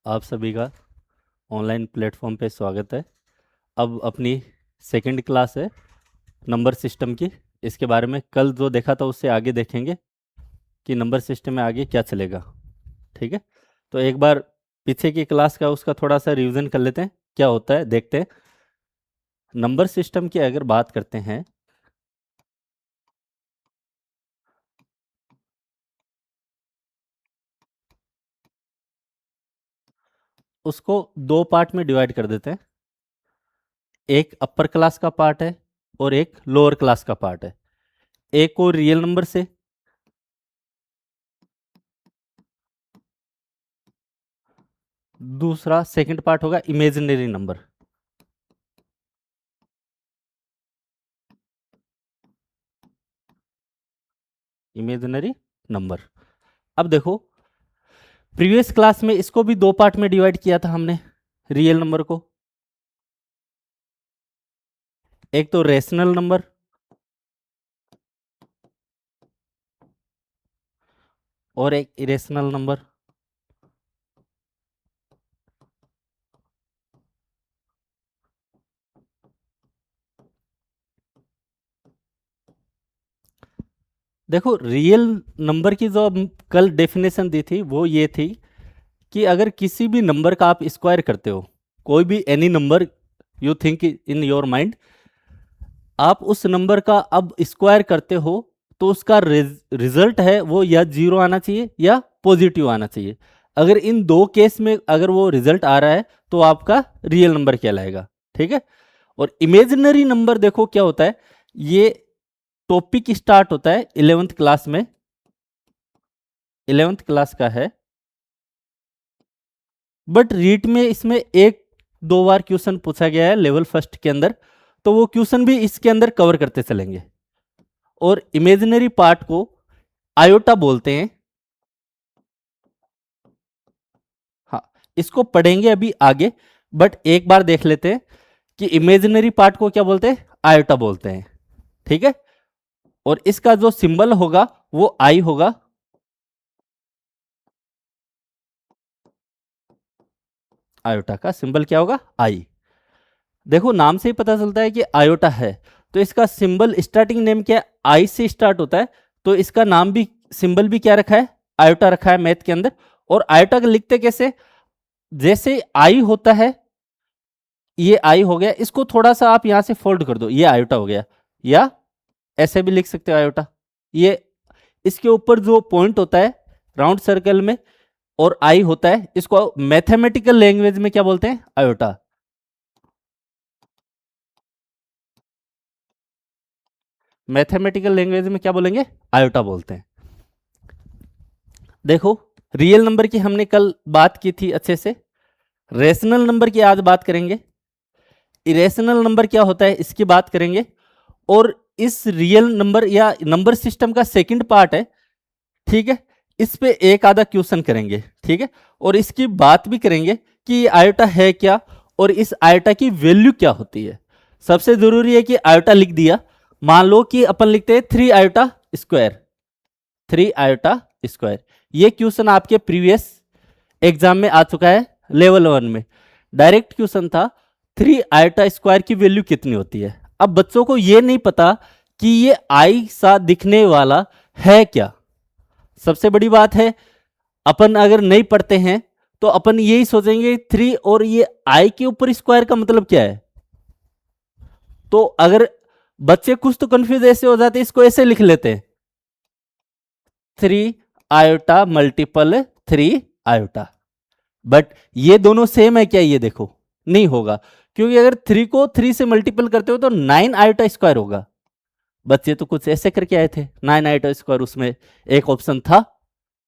आप सभी का ऑनलाइन प्लेटफॉर्म पे स्वागत है। अब अपनी सेकंड क्लास है नंबर सिस्टम की। इसके बारे में कल जो देखा था उससे आगे देखेंगे कि नंबर सिस्टम में आगे क्या चलेगा। ठीक है, तो एक बार पीछे की क्लास का उसका थोड़ा सा रिवीजन कर लेते हैं, क्या होता है देखते हैं। नंबर सिस्टम की अगर बात करते हैं, उसको दो पार्ट में डिवाइड कर देते हैं। एक अपर क्लास का पार्ट है और एक लोअर क्लास का पार्ट है। एक को रियल नंबर से, दूसरा सेकंड पार्ट होगा इमेजिनरी नंबर। Imaginary number. अब देखो, प्रीवियस क्लास में इसको भी दो पार्ट में डिवाइड किया था हमने, रियल नंबर को। एक तो रेशनल नंबर और एक इरेशनल नंबर। देखो, रियल नंबर की जो हम कल डेफिनेशन दी थी वो ये थी कि अगर किसी भी नंबर का आप स्क्वायर करते हो, कोई भी any number you think in your mind, आप उस नंबर का अब स्क्वायर करते हो तो उसका रिजल्ट है वो या जीरो आना चाहिए या पॉजिटिव आना चाहिए। अगर इन दो केस में अगर वो रिजल्ट आ रहा है तो आपका रियल नंबर कहलाएगा। ठीक है, और इमेजिनरी नंबर देखो क्या होता है। ये टॉपिक स्टार्ट होता है 11th क्लास में, 11th क्लास का है, बट रीट में इसमें एक दो बार क्वेश्चन पूछा गया है लेवल फर्स्ट के अंदर, तो वो क्वेश्चन भी इसके अंदर कवर करते चलेंगे। और इमेजिनरी पार्ट को आयोटा बोलते हैं। हाँ, इसको पढ़ेंगे अभी आगे, बट एक बार देख लेते हैं कि इमेजिनरी पार्ट को क्या बोलते हैं, आयोटा बोलते हैं। ठीक है, और इसका जो सिंबल होगा वो आई होगा। आयोटा का सिंबल क्या होगा, आई। देखो, नाम से ही पता चलता है कि आयोटा है, तो इसका सिंबल स्टार्टिंग नेम क्या है, आई से स्टार्ट होता है, तो इसका नाम भी सिंबल भी क्या रखा है, आयोटा रखा है मैथ के अंदर। और आयोटा को लिखते कैसे, जैसे आई होता है, ये आई हो गया, इसको थोड़ा सा आप यहां से फोल्ड कर दो, ये आयोटा हो गया, या ऐसे भी लिख सकते हो आयोटा। ये इसके ऊपर जो पॉइंट होता है राउंड सर्कल में और आई होता है, इसको मैथमेटिकल लैंग्वेज में क्या बोलते हैं, आयोटा। मैथमेटिकल लैंग्वेज में क्या बोलेंगे, आयोटा बोलते हैं। देखो, रियल नंबर की हमने कल बात की थी अच्छे से, रेशनल नंबर की आज बात करेंगे, इरेशनल नंबर क्या होता है इसकी बात करेंगे, और इस रियल नंबर या नंबर सिस्टम का सेकंड पार्ट है। ठीक है, इस पे एक आधा क्वेश्चन करेंगे। ठीक है, और इसकी बात भी करेंगे कि ये आयोटा है क्या और इस आयोटा की वैल्यू क्या होती है। सबसे जरूरी है कि आयोटा लिख दिया, मान लो कि अपन लिखते हैं 3 आयोटा स्क्वायर, 3 आयोटा स्क्वायर। ये क्वेश्चन आपके प्रीवियस एग्जाम में आ चुका है, लेवल 1 में डायरेक्ट क्वेश्चन था, 3 आयोटा स्क्वायर की वैल्यू कितनी होती है। अब बच्चों को ये नहीं पता कि ये आई सा दिखने वाला है क्या। सबसे बड़ी बात है, अपन अगर नहीं पढ़ते हैं तो अपन यही सोचेंगे 3 और ये आई के ऊपर स्क्वायर का मतलब क्या है। तो अगर बच्चे कुछ तो कंफ्यूज ऐसे हो जाते हैं, इसको ऐसे लिख लेते हैं, 3 आयोटा मल्टीपल 3 आयोटा। बट ये दोनों सेम है क्या, ये देखो नहीं होगा, क्योंकि अगर 3 को 3 से मल्टीपल करते हो तो 9 आयोटा स्क्वायर होगा। बच्चे तो कुछ ऐसे करके आए थे 9 आयोटा स्क्वायर, उसमें एक ऑप्शन था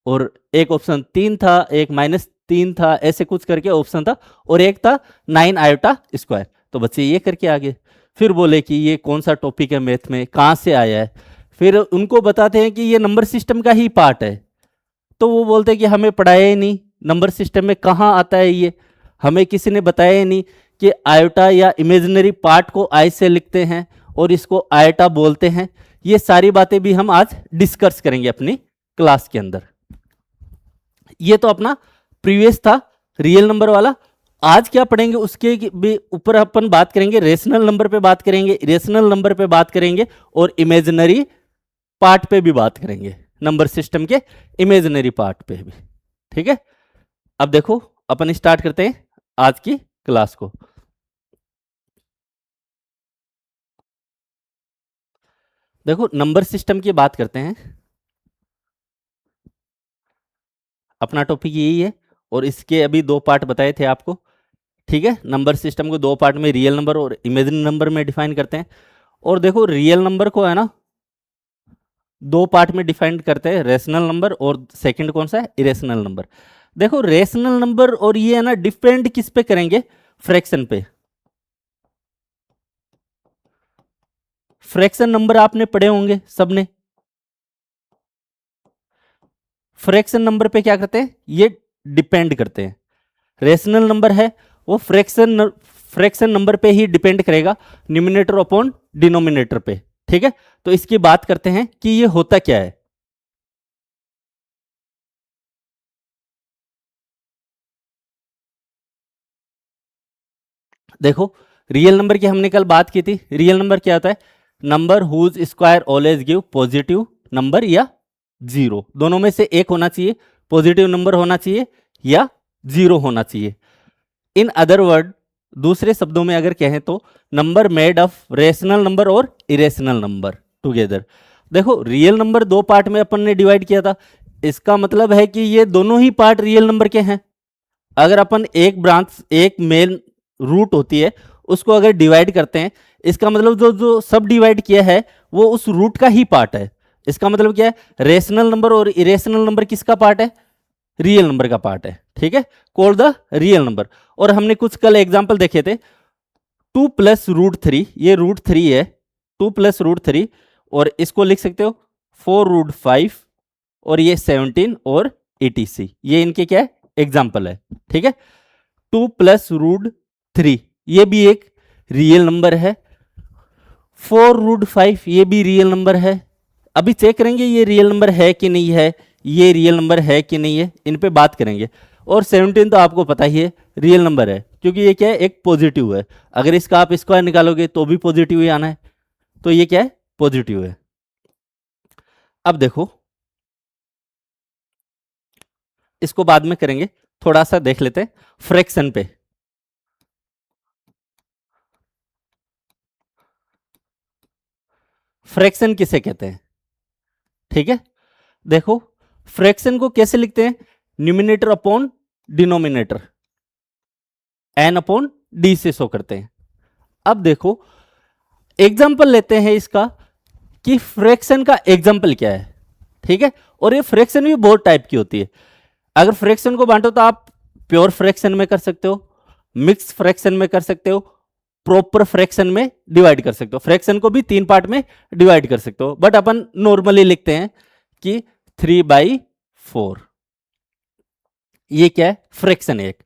और एक ऑप्शन 3 था, एक -3 था, ऐसे कुछ करके ऑप्शन था, और एक था 9 आयोटा स्क्वायर। तो बच्चे ये करके आ गए, फिर बोले कि ये कौन सा टॉपिक है मैथ में, कहाँ से आया है। फिर उनको बताते हैं कि ये नंबर सिस्टम का ही पार्ट है, तो वो बोलते हैं कि हमें पढ़ाया ही नहीं, नंबर सिस्टम में कहाँ आता है ये, हमें किसी ने बताया ही नहीं कि आयोटा या इमेजिनरी पार्ट को आई से लिखते हैं और इसको आयोटा बोलते हैं। ये सारी बातें भी हम आज डिस्कस करेंगे अपनी क्लास के अंदर। ये तो अपना प्रीवियस था रियल नंबर वाला। आज क्या पढ़ेंगे उसके भी ऊपर अपन बात करेंगे, रेशनल नंबर पे बात करेंगे, इरेशनल नंबर पे बात करेंगे और इमेजिनरी पार्ट पे भी बात करेंगे, नंबर सिस्टम के इमेजिनरी पार्ट पे भी। ठीक है, अब देखो अपन स्टार्ट करते हैं आज की क्लास को। देखो नंबर सिस्टम की बात करते हैं, अपना टॉपिक यही है और इसके अभी दो पार्ट बताए थे आपको। ठीक है, नंबर सिस्टम को दो पार्ट में, रियल नंबर और इमेजिनरी नंबर में डिफाइन करते हैं। और देखो रियल नंबर को है ना दो पार्ट में डिफाइन करते हैं, रेशनल नंबर और सेकंड कौन सा है, इरेशनल नंबर। देखो रेशनल नंबर और ये है ना डिपेंड किस पे करेंगे, फ्रैक्शन पे। फ्रैक्शन नंबर आपने पढ़े होंगे सबने, फ्रैक्शन नंबर पे क्या करते हैं, ये डिपेंड करते हैं। रेशनल नंबर है वो फ्रैक्शन नंबर पे ही डिपेंड करेगा, न्यूमिनेटर अपॉन डिनोमिनेटर पे। ठीक है, तो इसकी बात करते हैं कि ये होता क्या है। देखो रियल नंबर की हमने कल बात की थी, रियल नंबर क्या होता है, number whose square always give positive number या जीरो, दोनों में से एक होना चाहिए, पॉजिटिव नंबर होना चाहिए या जीरो होना चाहिए। इन अदर वर्ड, दूसरे शब्दों में अगर कहें तो number made of rational number और इरेशनल नंबर टुगेदर। देखो रियल नंबर दो पार्ट में अपन ने डिवाइड किया था, इसका मतलब है कि ये दोनों ही पार्ट रियल नंबर के हैं। अगर अपन एक ब्रांच, एक मेन रूट होती है, उसको अगर डिवाइड करते हैं, इसका मतलब जो जो सब डिवाइड किया है वो उस रूट का ही पार्ट है। इसका मतलब क्या है, रेशनल नंबर और इरेशनल नंबर किसका पार्ट है, रियल नंबर का पार्ट है। ठीक है, कॉल द रियल नंबर। और हमने कुछ कल एग्जांपल देखे थे, 2+√3, ये √3 है, 2+√3, और इसको लिख सकते हो 4√5, और ये 17 और 80C, ये इनके क्या है, एग्जाम्पल है। ठीक है, 2+√3 ये भी एक रियल नंबर है, 4√5 ये भी रियल नंबर है। अभी चेक करेंगे ये रियल नंबर है कि नहीं है, ये रियल नंबर है कि नहीं है, इन पे बात करेंगे। और 17 तो आपको पता ही है रियल नंबर है, क्योंकि ये क्या है, एक पॉजिटिव है। अगर इसका आप स्क्वायर निकालोगे तो भी पॉजिटिव ही आना है, तो ये क्या है, पॉजिटिव है। अब देखो इसको बाद में करेंगे, थोड़ा सा देख लेते हैं फ्रैक्शन पे। फ्रैक्शन किसे कहते हैं, ठीक है, देखो फ्रैक्शन को कैसे लिखते हैं, numerator upon denominator, N upon D से शो करते हैं। अब देखो एग्जाम्पल लेते हैं इसका कि फ्रैक्शन का एग्जाम्पल क्या है। ठीक है, और ये फ्रैक्शन भी बहुत टाइप की होती है। अगर फ्रैक्शन को बांटो तो आप प्योर फ्रैक्शन में कर सकते हो, मिक्स फ्रैक्शन में कर सकते हो, प्रॉपर फ्रैक्शन में डिवाइड कर सकते हो। फ्रैक्शन को भी 3 पार्ट में डिवाइड कर सकते हो, बट अपन नॉर्मली लिखते हैं कि 3/4, ये क्या है, फ्रैक्शन एक।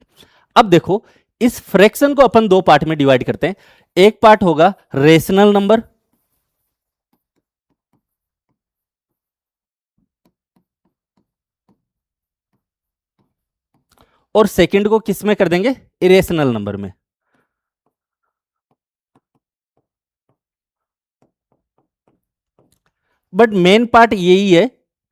अब देखो इस फ्रैक्शन को अपन दो पार्ट में डिवाइड करते हैं, एक पार्ट होगा रेशनल नंबर, और सेकंड को किस में कर देंगे, इरेशनल नंबर में। बट मेन पार्ट यही है।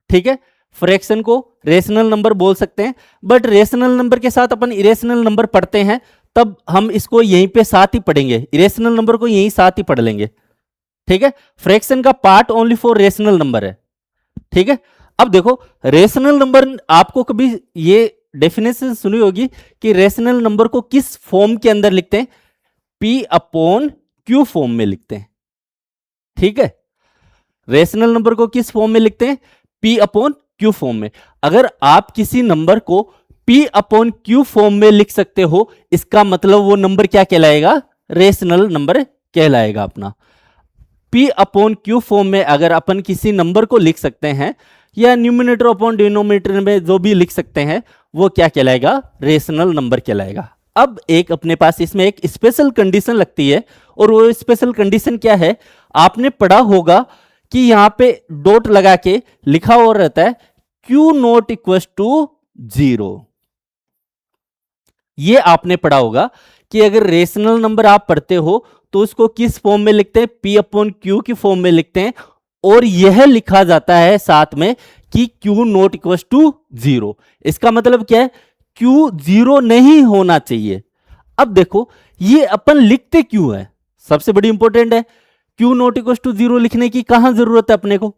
ठीक है, फ्रैक्शन को रेशनल नंबर बोल सकते हैं, बट रेशनल नंबर के साथ अपन इरेशनल नंबर पढ़ते हैं, तब हम इसको यहीं पे साथ ही पढ़ेंगे, इरेशनल नंबर को यहीं साथ ही पढ़ लेंगे। ठीक है, फ्रैक्शन का part only for rational number है। ठीक है, अब देखो रेशनल नंबर, आपको कभी ये डेफिनेशन सुनी होगी कि रेशनल नंबर को किस फॉर्म के अंदर लिखते हैं, P/Q फॉर्म में लिखते हैं। ठीक है, रेशनल नंबर को किस फॉर्म में लिखते हैं, P/Q फॉर्म में। अगर आप किसी नंबर को P/Q फॉर्म में लिख सकते हो, इसका मतलब वो नंबर क्या कहलाएगा, रेशनल नंबर कहलाएगा अपना। P/Q फॉर्म में अगर अपन किसी नंबर को लिख सकते हैं, या न्यूमिनेटर अपॉन डिनोमिनेटर में जो भी लिख सकते हैं, वो क्या कहलाएगा, रेशनल नंबर कहलाएगा। अब एक अपने पास इसमें एक स्पेशल कंडीशन लगती है, और वो स्पेशल कंडीशन क्या है, आपने पढ़ा होगा कि यहां पे डॉट लगा के लिखा हुआ रहता है Q नॉट इक्वल टू 0। ये आपने पढ़ा होगा कि अगर रेशनल नंबर आप पढ़ते हो तो उसको किस फॉर्म में लिखते हैं, P अपॉन क्यू की फॉर्म में लिखते हैं, और यह लिखा जाता है साथ में कि Q not equal to zero. इसका मतलब क्या है, Q जीरो नहीं होना चाहिए। अब देखो ये अपन लिखते क्यों है, सबसे बड़ी इंपॉर्टेंट है, Q not equal to zero लिखने की कहां जरूरत है अपने को।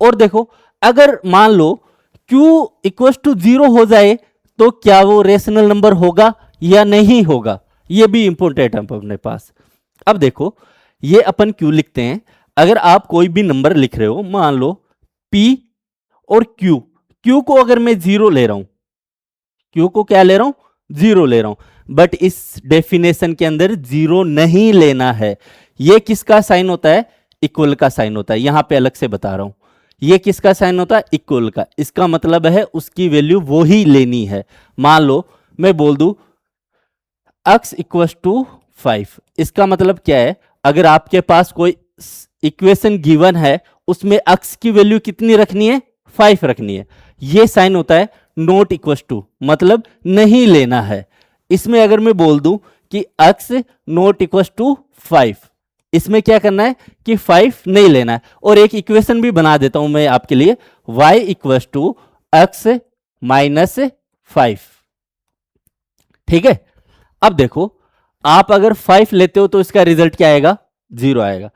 और देखो अगर मान लो Q इक्वल टू जीरो हो जाए तो क्या वो रेशनल नंबर होगा या नहीं होगा, ये भी इंपॉर्टेंट है अपने पास। अब देखो ये अपन Q लिखते हैं, अगर आप कोई भी नंबर लिख रहे हो, मान लो P और Q को अगर मैं जीरो ले रहा हूं, Q को क्या ले रहा हूं, जीरो ले रहा हूं, बट इस डेफिनेशन के अंदर जीरो नहीं लेना है। ये किसका साइन होता है, इक्वल का साइन होता है, यहां पे अलग से बता रहा हूं, ये किसका साइन होता है, इक्वल का। इसका मतलब है उसकी वैल्यू वो ही लेनी है। मान लो मैं बोल दूं x इक्वल टू 5, इसका मतलब क्या है, अगर आपके पास कोई इक्वेशन गिवन है उसमें x की वैल्यू कितनी रखनी है, 5 रखनी है, ये साइन होता है नॉट इक्वल टू, मतलब नहीं लेना है। इसमें अगर मैं बोल दूं कि x नॉट इक्वल टू 5, इसमें क्या करना है कि 5 नहीं लेना है। और एक इक्वेशन भी बना देता हूं मैं आपके लिए, y equal to X minus 5, ठीक है। अब देखो आप अगर 5 लेते हो तो इसका रिजल्ट क्या आएगा, जीरो आएगा।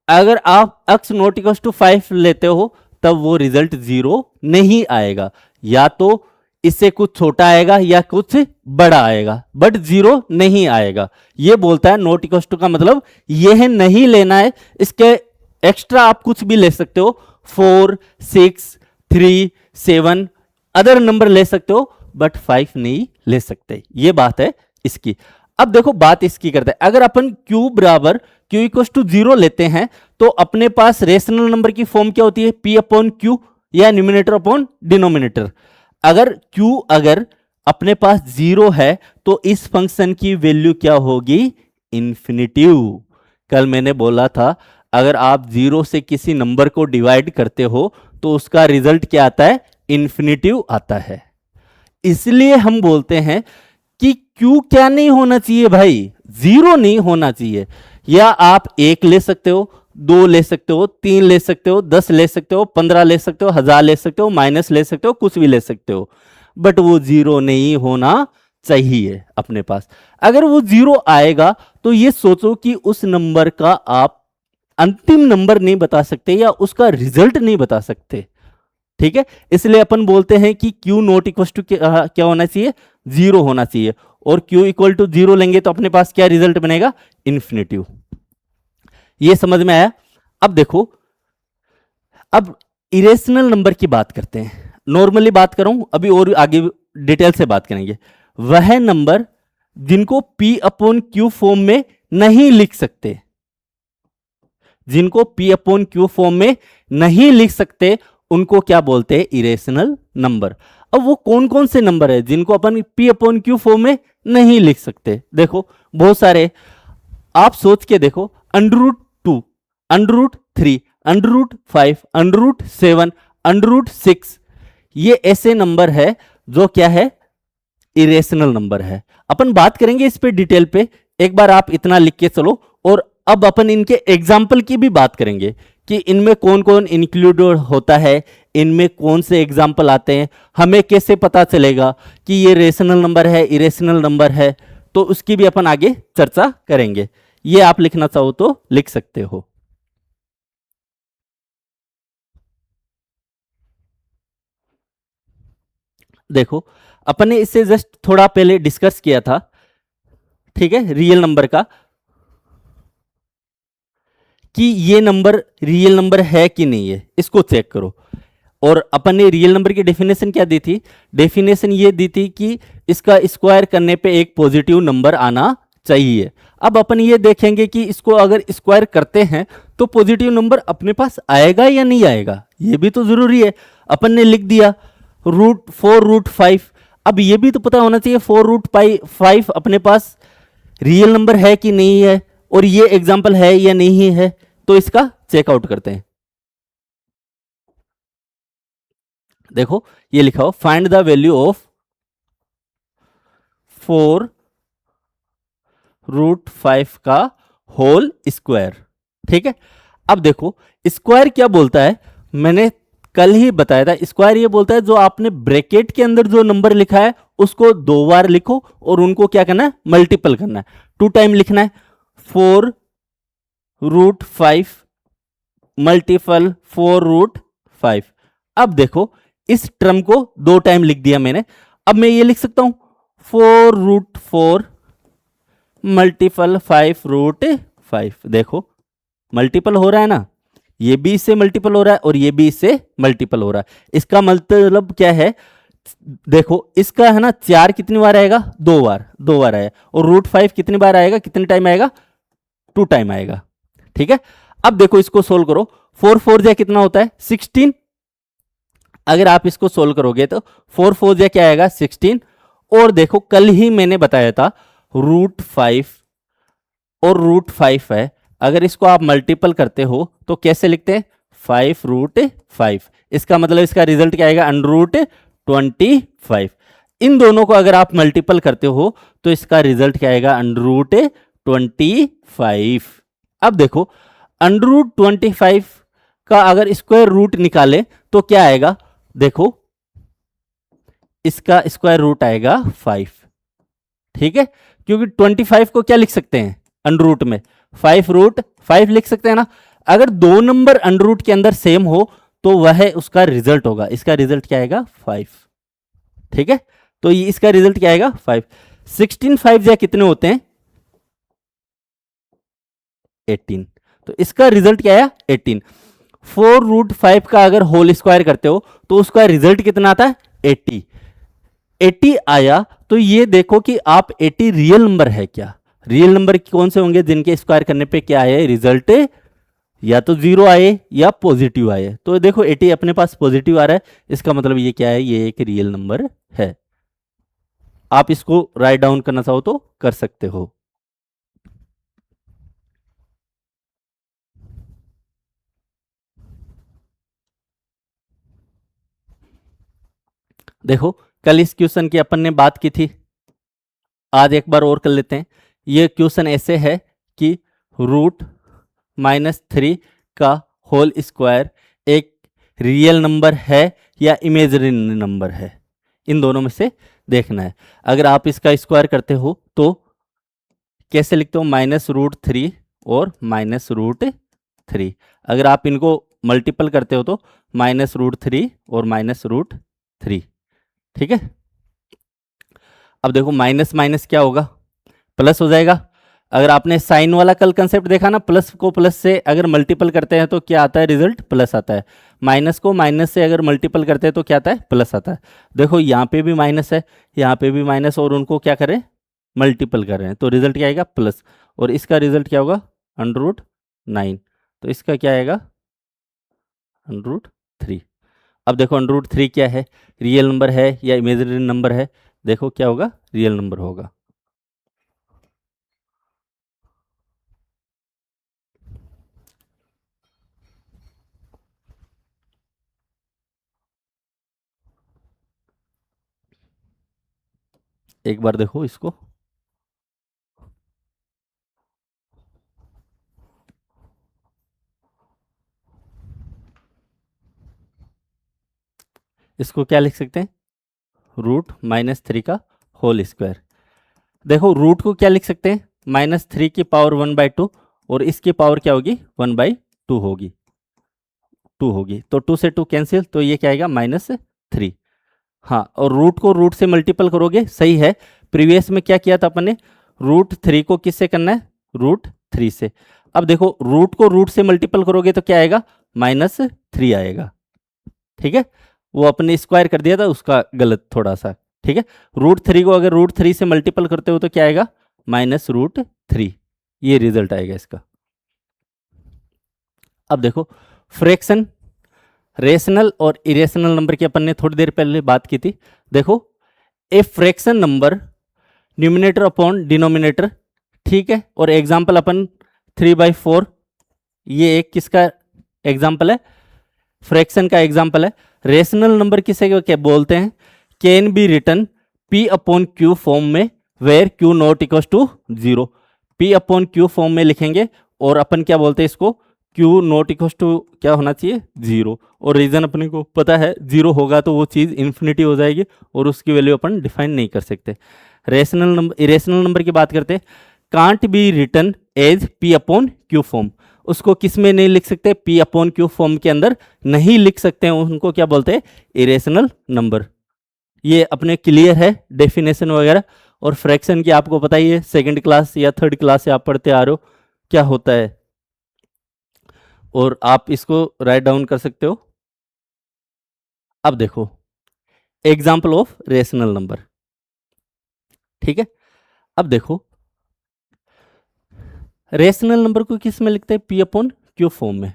अगर आप x नॉट इक्वल टू 5 लेते हो तब वो रिजल्ट जीरो नहीं आएगा, या तो इससे कुछ छोटा आएगा या कुछ बड़ा आएगा, बट जीरो नहीं आएगा। ये बोलता है नॉट इक्वल टू का मतलब यह नहीं लेना है, इसके एक्स्ट्रा आप कुछ भी ले सकते हो, 4 6 3 7 अदर नंबर ले सकते हो, बट 5 नहीं ले सकते। ये बात है इसकी। अब देखो बात इसकी करते हैं, अगर अपन Q बराबर Q इक्वल टू जीरो लेते हैं तो अपने पास रेशनल नंबर की फॉर्म क्या होती है, P अपॉन Q या न्यूमिनेटर अपॉन डिनोमिनेटर। अगर Q अगर अपने पास जीरो है तो इस फंक्शन की वैल्यू क्या होगी, इंफिनिटिव। कल मैंने बोला था अगर आप जीरो से किसी नंबर को डिवाइड करते हो तो उसका रिजल्ट क्या आता है, इंफिनिटिव आता है। इसलिए हम बोलते हैं कि Q क्या नहीं होना चाहिए भाई, जीरो नहीं होना चाहिए। या आप एक ले सकते हो, दो ले सकते हो, तीन ले सकते हो, 10 ले सकते हो, 15 ले सकते हो, 1000 ले सकते हो, माइनस ले सकते हो, कुछ भी ले सकते हो, बट वो जीरो नहीं होना चाहिए अपने पास। अगर वो जीरो आएगा तो ये सोचो कि उस नंबर का आप अंतिम नंबर नहीं बता सकते या उसका रिजल्ट नहीं बता सकते, ठीक है। इसलिए अपन बोलते हैं कि Q नॉट इक्वल टू क्या होना चाहिए, जीरो होना चाहिए। और Q इक्वल टू जीरो लेंगे तो अपने पास क्या रिजल्ट बनेगा, इन्फिनिटिव। ये समझ में आया। अब देखो अब इरेशनल नंबर की बात करते हैं, नॉर्मली बात करूं, अभी और आगे डिटेल से बात करेंगे। वह नंबर जिनको P अपॉन Q फॉर्म में नहीं लिख सकते, जिनको P अपॉन Q फॉर्म में नहीं लिख सकते उनको क्या बोलते हैं, इरेशनल नंबर। अब वो कौन कौन से नंबर है जिनको अपन P अपॉन Q फॉर्म में नहीं लिख सकते, देखो बहुत सारे, आप सोच के देखो, √2, √3, √5, √7, √6, ये ऐसे नंबर है जो क्या है, इरेशनल नंबर है। अपन बात करेंगे इस पे डिटेल पे, एक बार आप इतना लिख के चलो। और अब अपन इनके एग्जाम्पल की भी बात करेंगे कि इनमें कौन कौन इंक्लूड होता है, इनमें कौन से एग्जाम्पल आते हैं, हमें कैसे पता चलेगा कि ये रेशनल नंबर है, इरेशनल नंबर है, तो उसकी भी अपन आगे चर्चा करेंगे। ये आप लिखना चाहो तो लिख सकते हो। देखो अपन ने इससे जस्ट थोड़ा पहले डिस्कस किया था, ठीक है, रियल नंबर का, कि ये नंबर रियल नंबर है कि नहीं है, इसको चेक करो। और अपन ने रियल नंबर की डेफिनेशन क्या दी थी, डेफिनेशन ये दी थी कि इसका स्क्वायर करने पे एक पॉजिटिव नंबर आना चाहिए। अब अपन ये देखेंगे कि इसको अगर स्क्वायर करते हैं तो पॉजिटिव नंबर अपने पास आएगा या नहीं आएगा, ये भी तो जरूरी है। अपन ने लिख दिया √4 √5, अब ये भी तो पता होना चाहिए 4 √5 अपने पास रियल नंबर है कि नहीं है, और ये एग्जाम्पल है या नहीं है, तो इसका चेकआउट करते हैं। देखो ये लिखा हो, find the value of 4 root 5 का होल स्क्वायर। ठीक है, अब देखो स्क्वायर क्या बोलता है, मैंने कल ही बताया था, स्क्वायर ये बोलता है जो आपने ब्रैकेट के अंदर जो नंबर लिखा है उसको 2 बार लिखो और उनको क्या करना है, मल्टीपल करना है, 2 टाइम लिखना है। 4 रूट 5 मल्टीपल 4 रूट 5। अब देखो इस टर्म को 2 टाइम लिख दिया मैंने, अब मैं ये लिख सकता हूं 4 रूट 4 मल्टीपल 5 रूट 5। देखो मल्टीपल हो रहा है ना, ये भी इससे मल्टीपल हो रहा है और ये भी इससे मल्टीपल हो रहा है। इसका मतलब क्या है, देखो इसका है ना 4 कितनी बार आएगा, 2 बार, 2 बार आया, और रूट 5 कितनी बार आएगा, कितने टाइम आएगा, 2 टाइम आएगा। ठीक है, अब देखो इसको सोल्व करो, 4 4 जा कितना होता है 16। अगर आप इसको सोल्व करोगे तो 4 4 जा क्या आएगा 16। और देखो कल ही मैंने बताया था रूट 5 और रूट 5 है, अगर इसको आप मल्टीपल करते हो तो कैसे लिखते हैं 5 रूट 5। इसका मतलब इसका रिजल्ट क्या आएगा अंडर रूट 25। इन दोनों को अगर आप मल्टीपल करते हो तो इसका रिजल्ट क्या आएगा अंडर रूट 25। अब देखो अंडर रूट 25 का अगर स्क्वायर रूट निकाले तो क्या आएगा, देखो इसका स्क्वायर रूट आएगा 5। ठीक है, क्योंकि 25 को क्या लिख सकते हैं अंडर रूट में 5 रूट 5 लिख सकते हैं ना। अगर दो नंबर अंडर रूट के अंदर सेम हो तो वह उसका रिजल्ट होगा, इसका रिजल्ट क्या आएगा 5। ठीक है, तो ये इसका रिजल्ट क्या आएगा 5। 16 5 या कितने होते हैं 18, तो इसका रिजल्ट क्या आया 18। 4 रूट 5 का अगर होल स्क्वायर करते हो तो उसका रिजल्ट कितना आता है 80। 80 आया तो ये देखो कि आप 80 रियल नंबर है क्या, रियल नंबर कौन से होंगे जिनके स्क्वायर करने पे क्या आए रिजल्ट, या तो 0 आए या पॉजिटिव आए। तो देखो 80 अपने पास पॉजिटिव आ रहा है, इसका मतलब ये क्या है, ये एक रियल नंबर है। आप इसको राइट डाउन करना चाहो तो कर सकते हो। देखो कल इस क्वेश्चन की अपन ने बात की थी, आज एक बार और कर लेते हैं। ये क्वेश्चन ऐसे है कि रूट -3 का होल स्क्वायर एक रियल नंबर है या इमेजिनरी नंबर है, इन दोनों में से देखना है। अगर आप इसका स्क्वायर करते हो तो कैसे लिखते हो -√3 और -√3। अगर आप इनको मल्टीपल करते हो तो -√3 और -√3। ठीक है, अब देखो माइनस माइनस क्या होगा प्लस हो जाएगा। अगर आपने साइन वाला कल कंसेप्ट देखा ना, प्लस को प्लस से अगर मल्टीपल करते हैं तो क्या आता है रिजल्ट प्लस आता है, माइनस को माइनस से अगर मल्टीपल करते हैं तो क्या आता है प्लस आता है। देखो यहाँ पे भी माइनस है, यहाँ पे भी माइनस, और उनको क्या करें मल्टीपल कर रहे हैं तो रिजल्ट क्या आएगा प्लस, और इसका रिजल्ट क्या होगा √9। तो इसका क्या आएगा √3। अब देखो √3 क्या है, रियल नंबर है या इमेजिनरी नंबर है, देखो क्या होगा रियल नंबर होगा। एक बार देखो इसको, इसको क्या लिख सकते हैं √-3 का होल स्क्वायर। देखो रूट को क्या लिख सकते हैं -3 की पावर 1/2 और इसकी पावर क्या होगी 1/2 होगी, 2 होगी, तो 2 से 2 कैंसिल, तो ये क्या आएगा -3। हाँ, और रूट को रूट से मल्टीपल करोगे, सही है। प्रीवियस में क्या किया था अपन ने, √3 को किससे करना है √3 से। अब देखो रूट को रूट से मल्टीपल करोगे तो क्या आएगा -3 आएगा। ठीक है, वो अपने स्क्वायर कर दिया था उसका गलत थोड़ा सा। ठीक है, √3 को अगर √3 से मल्टीपल करते हो तो क्या आएगा -√3, ये रिजल्ट आएगा इसका। अब देखो फ्रैक्शन, रेशनल और इरेशनल नंबर की अपन ने थोड़ी देर पहले बात की थी। देखो a fraction number numerator upon denominator, ठीक है, और एग्जाम्पल अपन 3/4, ये एक किसका एग्जाम्पल है फ्रैक्शन का एग्जाम्पल है। रेशनल नंबर किसे क्या बोलते हैं, can be written P/Q form में where Q not equals to 0। P upon Q form में लिखेंगे और अपन क्या बोलते हैं इसको, क्यू नॉट इक्वल्स टू क्या होना चाहिए, 0। और रीजन अपने को पता है, 0 होगा तो वो चीज़ इन्फिनिटी हो जाएगी और उसकी वैल्यू अपन डिफाइन नहीं कर सकते। रेशनल नंबर, इरेशनल नंबर की बात करते हैं, can't be written as P upon Q form. उसको किस में नहीं लिख सकते, पी अपॉन क्यू फॉर्म के अंदर नहीं लिख सकते हैं, उनको क्या बोलते हैं, इरेशनल नंबर। ये अपने क्लियर है डेफिनेशन वगैरह। और फ्रैक्शन की आपको पता ही है, सेकंड क्लास या थर्ड क्लास से आप पढ़ते आ रहे हो क्या होता है, और आप इसको राइट डाउन कर सकते हो। अब देखो एग्जाम्पल ऑफ रेशनल नंबर, ठीक है। अब देखो रेशनल नंबर को किस में लिखते हैं, पी अपॉन क्यू फॉर्म में।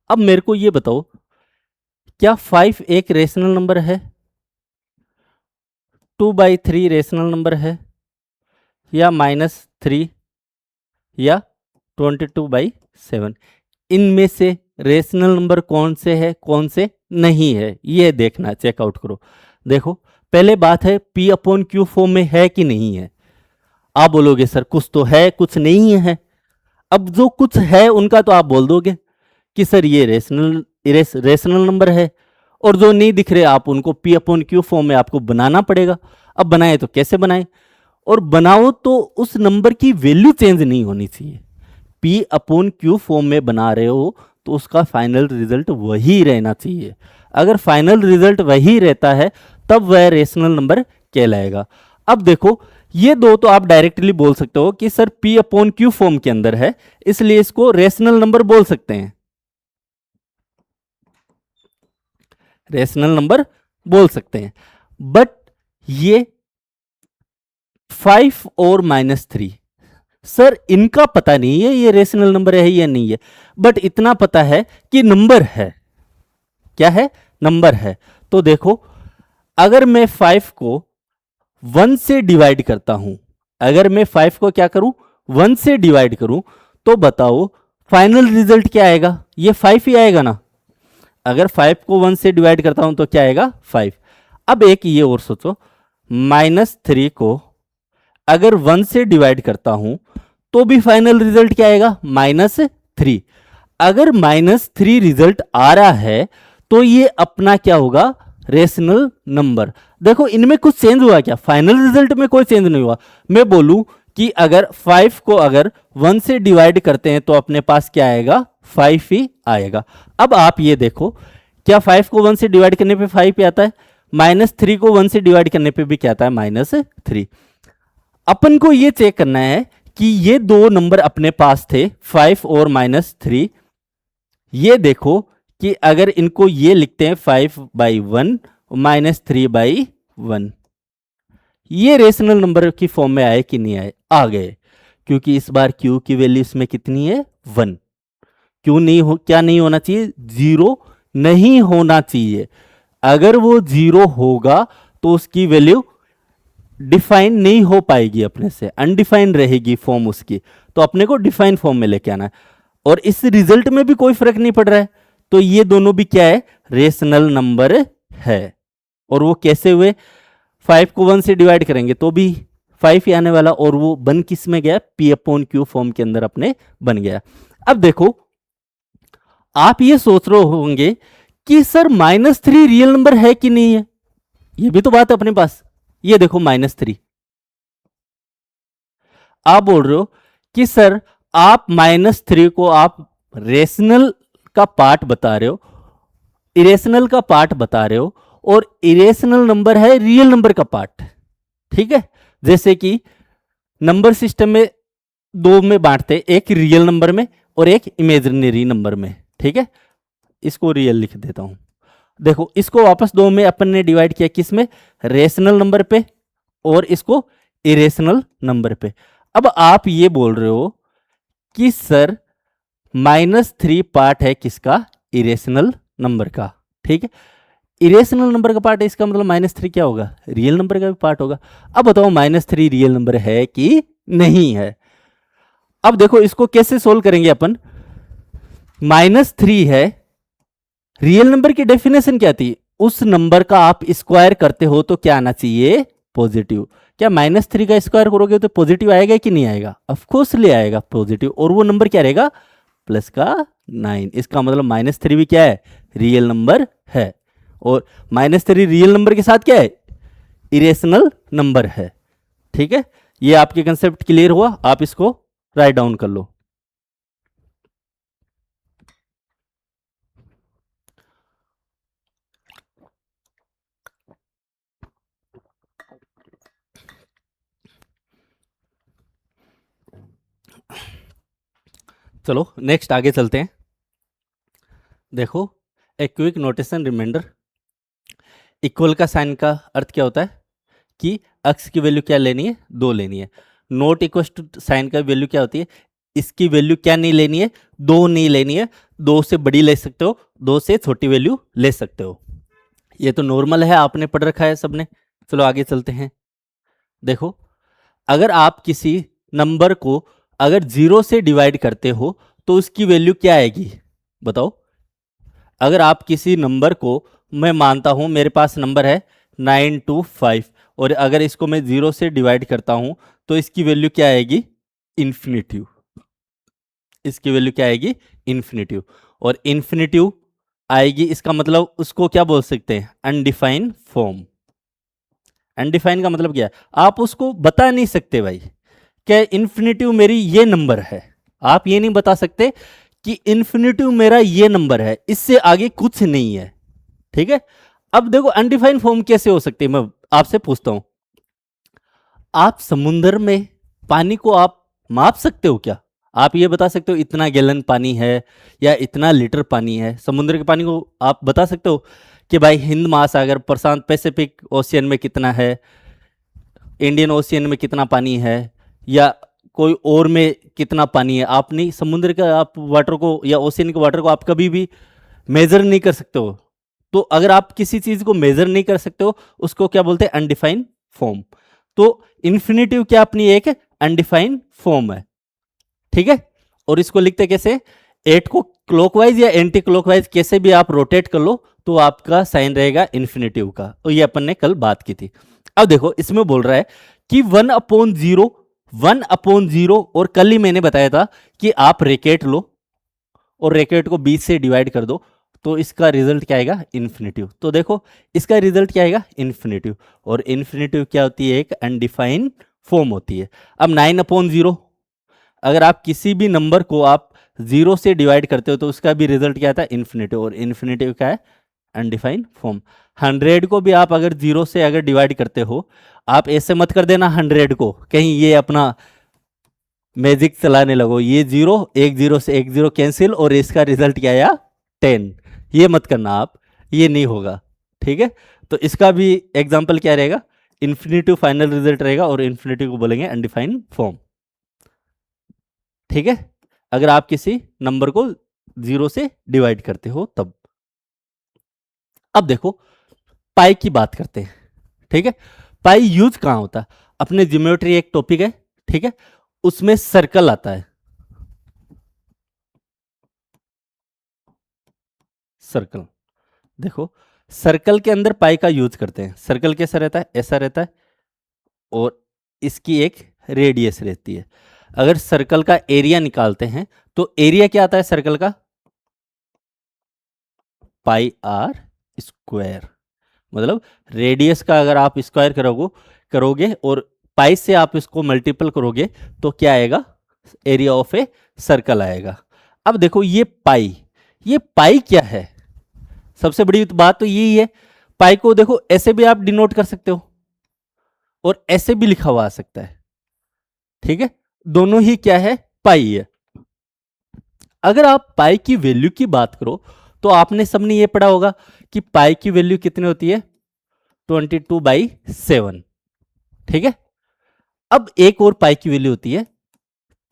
अब मेरे को ये बताओ, क्या 5 एक रेशनल नंबर है, 2/3 रेशनल नंबर है, या -3, या 22/7? इनमें से रेशनल नंबर कौन से है कौन से नहीं है, ये देखना, चेकआउट करो। देखो पहले बात है, पी अपॉन क्यू फॉर्म में है कि नहीं है। आप बोलोगे सर कुछ तो है कुछ नहीं है। अब जो कुछ है उनका तो आप बोल दोगे कि सर ये रेशनल नंबर है, और जो नहीं दिख रहे आप उनको पी अपॉन क्यू फॉर्म में आपको बनाना पड़ेगा। अब बनाए तो कैसे बनाए, और बनाओ तो उस नंबर की वैल्यू चेंज नहीं होनी चाहिए। पी अपॉन क्यू फॉर्म में बना रहे हो तो उसका फाइनल रिजल्ट वही रहना चाहिए। अगर फाइनल रिजल्ट वही रहता है तब वह रेशनल नंबर कहलाएगा। अब देखो ये दो तो आप डायरेक्टली बोल सकते हो कि sir P upon Q form के अंदर है, इसलिए इसको रेशनल नंबर बोल सकते हैं, रेशनल नंबर बोल सकते हैं। बट ये 5 और -3, सर इनका पता नहीं है ये रेशनल नंबर है या नहीं है, बट इतना पता है कि नंबर है। क्या है, नंबर है। तो देखो अगर मैं 5 को 1 से डिवाइड करता हूं, अगर मैं 5 को क्या करूं, 1 से डिवाइड करूं, तो बताओ फाइनल रिजल्ट क्या आएगा, ये 5 ही आएगा ना। अगर 5 को 1 से डिवाइड करता हूं तो क्या आएगा, 5। अब एक ये और सोचो, -3 को अगर 1 से डिवाइड करता हूं तो भी फाइनल रिजल्ट क्या आएगा, -3। अगर -3 रिजल्ट आ रहा है तो ये अपना क्या होगा, रेशनल नंबर। देखो इनमें कुछ चेंज हुआ क्या, फाइनल रिजल्ट में कोई चेंज नहीं हुआ। मैं बोलूं कि अगर 5 को अगर 1 से डिवाइड करते हैं तो अपने पास क्या आएगा, 5 ही आएगा। अब आप ये देखो, क्या 5 को 1 से डिवाइड करने पे 5 ही आता है, -3 को 1 से डिवाइड करने पे भी क्या आता है, -3। अपन को ये चेक करना है कि ये दो नंबर अपने पास थे 5 और -3। ये देखो कि अगर इनको ये लिखते हैं 5/1 -3/1, ये रेशनल नंबर की फॉर्म में आए कि नहीं आए, आ गए। क्योंकि इस बार क्यू की वैल्यू इसमें कितनी है, 1। क्यों नहीं हो, क्या नहीं होना चाहिए, 0 नहीं होना चाहिए। अगर वो 0 होगा तो उसकी वैल्यू डिफाइन नहीं हो पाएगी, अपने से अनडिफाइंड रहेगी फॉर्म उसकी। तो अपने को डिफाइन फॉर्म में लेके आना है। और इस रिजल्ट में भी कोई फर्क नहीं पड़ रहा है, तो ये दोनों भी क्या है, रेशनल नंबर है। और वो कैसे हुए, 5 को 1 से डिवाइड करेंगे तो भी 5 ही आने वाला, और वो बन किस में गया, पी अपॉन क्यू फॉर्म के अंदर अपने बन गया। अब देखो आप ये सोच रहे होंगे कि सर -3 रियल नंबर है कि नहीं है, ये भी तो बात है अपने पास। ये देखो -3, आप बोल रहे हो कि सर आप -3 को आप रेशनल का पार्ट बता रहे हो, इरेशनल का पार्ट बता रहे हो, और इरेशनल नंबर है रियल नंबर का पार्ट। ठीक है, जैसे कि नंबर सिस्टम में दो में बांटते, एक रियल नंबर में और एक इमेजिनरी नंबर में। ठीक है, इसको रियल लिख देता हूं। देखो इसको वापस दो में अपन ने डिवाइड किया, किस में, रेशनल नंबर पे और इसको इरेशनल नंबर पे। अब आप ये बोल रहे हो कि सर -3 पार्ट है किसका, इरेशनल नंबर का। ठीक है, इरेशनल नंबर का पार्ट है, इसका मतलब -3 क्या होगा, रियल नंबर का भी पार्ट होगा। अब बताओ -3 रियल नंबर है कि नहीं है। अब देखो इसको कैसे सोल्व करेंगे अपन, -3 है, रियल नंबर की डेफिनेशन क्या थी, उस नंबर का आप स्क्वायर करते हो तो क्या आना चाहिए, पॉजिटिव। क्या -3 का स्क्वायर करोगे तो पॉजिटिव आएगा कि नहीं आएगा? ऑफ कोर्स ले आएगा पॉजिटिव, और वो नंबर क्या रहेगा? प्लस का 9। इसका मतलब -3 भी क्या है? रियल नंबर है। और -3 रियल नंबर के साथ क्या है? इरेशनल नंबर है। ठीक है, ये आपके कंसेप्ट क्लियर हुआ? आप इसको राइट डाउन कर लो। चलो नेक्स्ट आगे चलते हैं। देखो, a quick notation reminder, equal का साइन का अर्थ क्या होता है कि अक्स की वैल्यू क्या लेनी है? 2 लेनी है। नॉट इक्वल टू साइन का वैल्यू क्या होती है? इसकी वैल्यू क्या नहीं लेनी है? 2 नहीं लेनी है। 2 से बड़ी ले सकते हो, 2 से छोटी वैल्यू ले सकते हो। ये तो नॉर्मल है, आपने पढ़ रखा है सबने। चलो आगे चलते हैं। देखो, अगर आप किसी नंबर को अगर 0 से डिवाइड करते हो तो उसकी वैल्यू क्या आएगी? बताओ। अगर आप किसी नंबर को, मैं मानता हूं मेरे पास नंबर है 925, और अगर इसको मैं 0 से डिवाइड करता हूं तो इसकी वैल्यू क्या आएगी? इन्फिनिटिव। इसकी वैल्यू क्या आएगी? इन्फिनिटिव। और इन्फिनिटिव आएगी, इसका मतलब उसको क्या बोल सकते हैं? Undefined form. अनडिफाइंड का मतलब क्या है? आप उसको बता नहीं सकते भाई, क्या इन्फिनिटिव मेरी ये नंबर है। आप ये नहीं बता सकते कि इन्फिनिटिव मेरा ये नंबर है, इससे आगे कुछ नहीं है। ठीक है, अब देखो अनडिफाइंड फॉर्म कैसे हो सकती है, मैं आपसे पूछता हूं। आप समुद्र में पानी को आप माप सकते हो क्या? आप ये बता सकते हो इतना गैलन पानी है या इतना लीटर पानी है? समुद्र के पानी को आप बता सकते हो कि भाई हिंद महासागर, प्रशांत पैसिफिक ओशियन में कितना है, इंडियन ओशियन में कितना पानी है, या कोई और में कितना पानी है? आप नहीं, समुद्र का आप वाटर को या ओशियन के वाटर को आप कभी भी मेजर नहीं कर सकते हो। तो अगर आप किसी चीज को मेजर नहीं कर सकते हो, उसको क्या बोलते हैं? Undefined form. तो इन्फिनिटिव क्या अपनी एक अनडिफाइंड फॉर्म है। ठीक है, और इसको लिखते कैसे? 8 को क्लॉकवाइज या एंटी क्लॉकवाइज कैसे भी आप रोटेट कर लो तो आपका साइन रहेगा इन्फिनिटिव का। तो ये अपन ने कल बात की थी। अब देखो, इसमें बोल रहा है कि 1/0, 1/0, और कल ही मैंने बताया था कि आप रेकेट लो और रेकेट को 20 से डिवाइड कर दो तो इसका रिजल्ट क्या आएगा? इन्फिनिटिव। तो देखो, इसका रिजल्ट क्या आएगा? इन्फिनिटिव। और इन्फिनिटिव क्या होती है? एक अनडिफाइंड फॉर्म होती है। अब 9/0, अगर आप किसी भी नंबर को आप 0 से डिवाइड करते हो तो उसका भी रिजल्ट क्या आता है? इन्फिनिटिव। और इन्फिनिटिव क्या है? Undefined form. 100 को भी आप अगर 0 से अगर डिवाइड करते हो, आप ऐसे मत कर देना 100 को कहीं ये अपना मैजिक चलाने लगो, ये 0, एक 0 से एक 0 कैंसिल, और इसका रिजल्ट क्या आया? 10। ये मत करना आप, ये नहीं होगा। ठीक है, तो इसका भी एग्जाम्पल क्या रहेगा? इन्फिनिटिव फाइनल रिजल्ट रहेगा, और इन्फिनिटिव को बोलेंगे अनडिफाइंड फॉर्म। ठीक है, अगर आप किसी नंबर को 0 से डिवाइड करते हो तब। अब देखो, पाई की बात करते हैं। ठीक है, पाई यूज कहां होता है? अपने ज्योमेट्री एक टॉपिक है, ठीक है, उसमें सर्कल आता है। सर्कल, देखो सर्कल के अंदर पाई का यूज करते हैं। सर्कल कैसा रहता है? ऐसा रहता है, और इसकी एक रेडियस रहती है। अगर सर्कल का एरिया निकालते हैं तो एरिया क्या आता है सर्कल का? पाई आर स्क्वायर। मतलब रेडियस का अगर आप स्क्वायर करोगे और पाई से आप इसको मल्टीपल करोगे तो क्या आएगा? एरिया ऑफ ए सर्कल आएगा। अब देखो, ये पाई क्या है? सबसे बड़ी बात तो यही है। पाई को देखो ऐसे भी आप डिनोट कर सकते हो और ऐसे भी लिखा हुआ आ सकता है। ठीक है, दोनों ही क्या है? पाई है। अगर आप पाई की वैल्यू की बात करो तो आपने सबने ये पढ़ा होगा कि पाई की वैल्यू कितनी होती है? 22/7। ठीक है, अब एक और पाई की वैल्यू होती है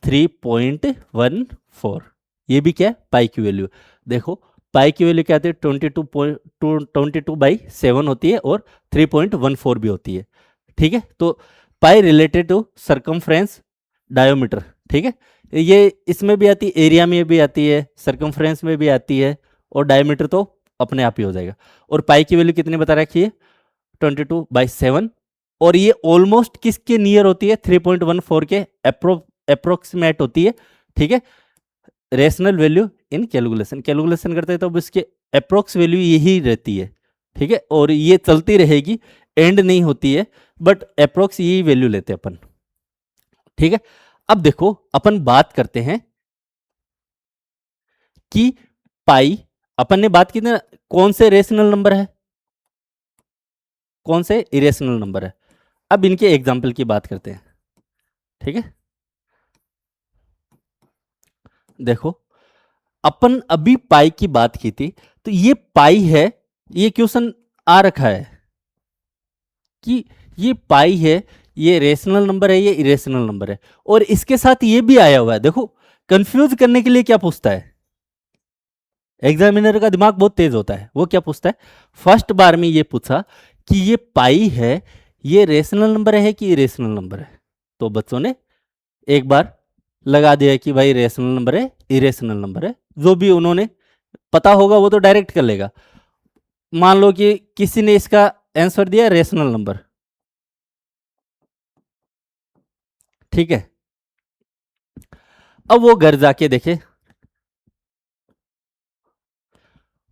3.14। ये भी क्या है? पाई की वैल्यू। देखो, पाई की वैल्यू क्या आती है? 22/7 होती है, और 3.14 भी होती है। ठीक है, तो पाई रिलेटेड टू सरकमफ्रेंस डायोमीटर। ठीक है, ये इसमें भी आती है, एरिया में भी आती है, सरकमफ्रेंस में भी आती है, और डायोमीटर तो अपने आप ही हो जाएगा। और पाई की वैल्यू कितनी बता रखी है? 22/7। और ये ऑलमोस्ट किसके नियर होती है, 3.14 के अप्रोक्सीमेट होती है, ठीक है। Rational value in calculation, calculation करते हैं तो अब इसके अप्रोक्स वैल्यू यही रहती है, ठीक है, और ये चलती रहेगी, एंड नहीं होती है, बट अप्रोक्स यही वैल्यू लेते हैं अपन, ठीक है। अब देखो अपन बात करते हैं कि पाई, अपन ने बात की ना कौन से रेशनल नंबर है, कौन से इरेशनल नंबर है। अब इनके एग्जाम्पल की बात करते हैं, ठीक है। देखो अपन अभी पाई की बात की थी, तो ये पाई है, ये क्वेश्चन आ रखा है कि ये पाई है, ये रेशनल नंबर है, ये इरेशनल नंबर है, और इसके साथ ये भी आया हुआ है। देखो कंफ्यूज करने के लिए क्या पूछता है, एग्जामिनर का दिमाग बहुत तेज होता है, वो क्या पूछता है, फर्स्ट बार में ये पूछा कि ये पाई है, ये रेशनल नंबर है कि इरेशनल नंबर है, तो बच्चों ने एक बार लगा दिया कि भाई रेशनल नंबर है, इरेशनल नंबर है, जो भी उन्होंने पता होगा वो तो डायरेक्ट कर लेगा। मान लो कि किसी ने इसका आंसर दिया रेशनल नंबर, ठीक है। अब वो घर जाके देखे,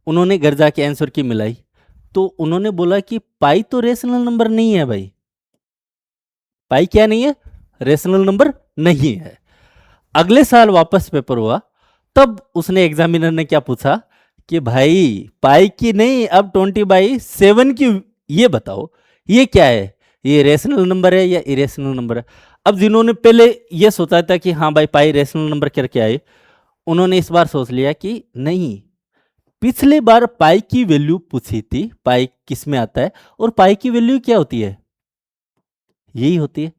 उन्होंने घर जाके आंसर की मिलाई, तो उन्होंने बोला कि पाई तो रेशनल नंबर नहीं है भाई, पाई क्या नहीं है, रेशनल नंबर नहीं है। अगले साल वापस पेपर हुआ, तब उसने एग्जामिनर ने क्या पूछा कि भाई पाई की नहीं, अब 20/7 की ये बताओ ये क्या है, ये रेशनल नंबर है या इरेशनल नंबर है। अब जिन्होंने पहले ये सोचा था कि हाँ भाई पाई रेशनल नंबर करके आए, उन्होंने इस बार सोच लिया कि नहीं, पिछले बार पाई की वैल्यू पूछी थी, पाई किस में आता है, और पाई की वैल्यू क्या होती है, यही होती है।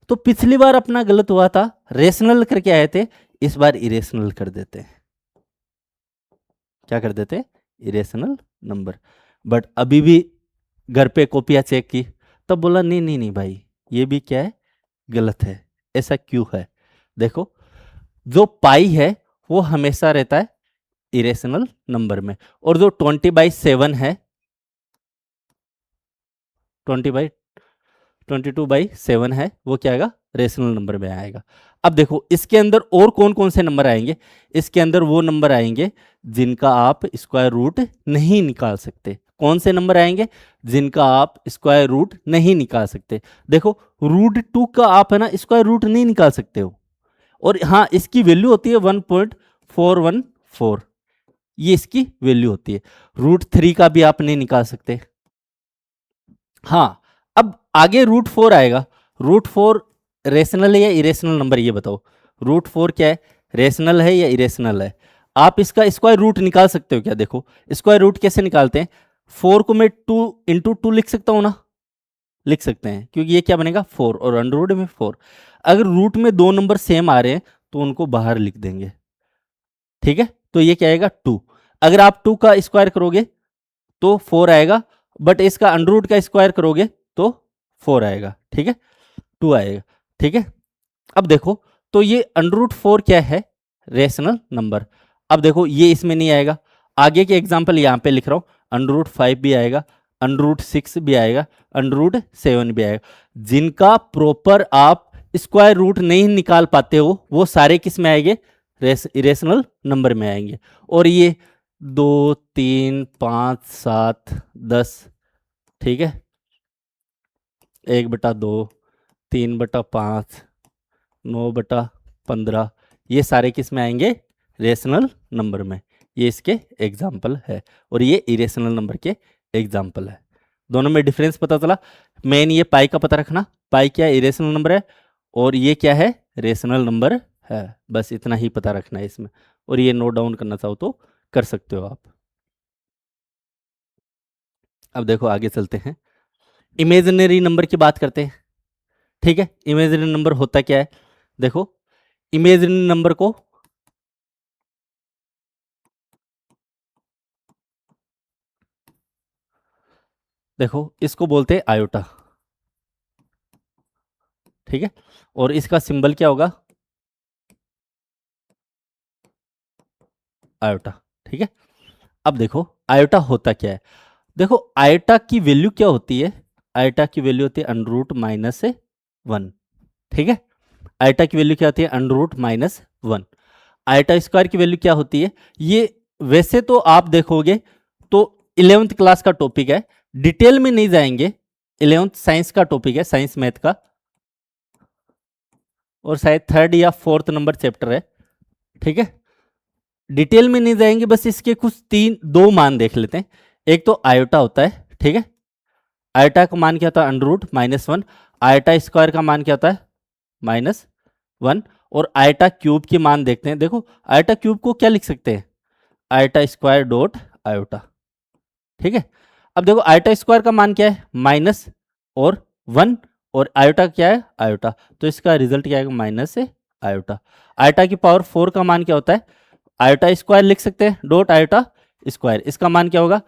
तो पिछली बार अपना गलत हुआ था, रेशनल करके आए थे, इस बार इरेशनल कर देते हैं, क्या कर देते हैं, इरेशनल नंबर। बट अभी भी घर पे कॉपियां चेक की, तब बोला नहीं नहीं नहीं भाई, ये भी क्या है, गलत है। ऐसा क्यों है, देखो जो पाई है वो हमेशा रहता है इरेशनल नंबर में, और जो 20/7 है, 22/7 है, वो क्या आएगा, रेशनल नंबर में आएगा। अब देखो इसके अंदर और कौन कौन से नंबर आएंगे, इसके अंदर वो नंबर आएंगे जिनका आप स्क्वायर रूट नहीं निकाल सकते। कौन से नंबर आएंगे जिनका आप स्क्वायर रूट नहीं निकाल सकते, देखो √2 का आप है ना स्क्वायर रूट नहीं निकाल सकते हो, और हाँ इसकी वैल्यू होती है 1.414, ये इसकी वैल्यू होती है। √3 का भी आप नहीं निकाल सकते। हाँ, अब आगे √4 आएगा, √4 रेशनल है या इरेशनल नंबर, ये बताओ। √4 क्या है, रेशनल है या इरेशनल है। आप इसका स्क्वायर रूट निकाल सकते हो क्या, देखो स्क्वायर रूट कैसे निकालते हैं, 4 को मैं 2 × 2 लिख सकता हूँ ना, लिख सकते हैं, क्योंकि ये क्या बनेगा 4, और अंडर में 4। अगर रूट में दो नंबर सेम आ रहे हैं तो उनको बाहर लिख देंगे, ठीक है। तो ये क्या आएगा 2, अगर आप 2 का स्क्वायर करोगे तो 4 आएगा, बट इसका अंडर रूट का स्क्वायर करोगे तो 4 आएगा, ठीक है, 2 आएगा, ठीक है। अब देखो तो ये √4 क्या है, रेशनल नंबर। अब देखो ये इसमें नहीं आएगा, आगे के एग्जाम्पल यहाँ पे लिख रहा हूँ, √5 भी आएगा, √6 भी आएगा, √7 भी आएगा। जिनका प्रॉपर आप स्क्वायर रूट नहीं निकाल पाते हो वो सारे किस में आएंगे, इरेशनल नंबर में आएंगे। और ये 2, 3, 5, 7, 10, ठीक है, 1/2, 3/5, 9/15, ये सारे किस में आएंगे, रेशनल नंबर में। ये इसके एग्जाम्पल है, और ये इरेशनल नंबर के एग्जाम्पल है। दोनों में डिफरेंस पता चला। मेन ये पाई का पता रखना, पाई क्या है, इरेशनल नंबर है, और ये क्या है, रेशनल नंबर है। बस इतना ही पता रखना है इसमें, और ये नोट डाउन करना चाहो तो कर सकते हो आप। अब देखो आगे चलते हैं, इमेजिनरी नंबर की बात करते हैं, ठीक है। इमेजिनरी नंबर होता क्या है, देखो इमेजिनरी नंबर को देखो इसको बोलते हैं आयोटा, ठीक है, और इसका सिंबल क्या होगा, आयोटा, ठीक है। अब देखो आयोटा होता क्या है, देखो आयोटा की वैल्यू क्या होती है, आयटा की वैल्यू होती है अंडर रूट माइनस 1। ठीक है, आयटा की वैल्यू क्या होती है under root minus 1। Iota square की वैल्यू क्या होती है, ये वैसे तो आप देखोगे तो 11th क्लास का टॉपिक है, डिटेल में नहीं जाएंगे, 11th साइंस का टॉपिक है, साइंस मैथ का, और शायद 3rd या 4th नंबर चैप्टर है। ठीक है, डिटेल में नहीं जाएंगे, बस इसके कुछ दो मान देख लेते हैं। एक तो आयोटा होता है, ठीक है, आयोटा का मान क्या होता है under root minus 1, iota square का मान क्या होता है -1, और आयोटा क्यूब की मान देखते हैं। देखो आयोटा क्यूब को क्या लिख सकते हैं, आयोटा स्क्वायर डॉट आयोटा। ठीक है, अब देखो आयोटा स्क्वायर का मान क्या है माइनस और 1, और आयोटा क्या है आयोटा, तो इसका रिजल्ट क्या आएगा माइनस से आयोटा। आयोटा की पावर 4 का मान क्या होता है, आयोटा स्क्वायर लिख सकते हैं डॉट आयोटा स्क्वायर, इसका मान क्या होगा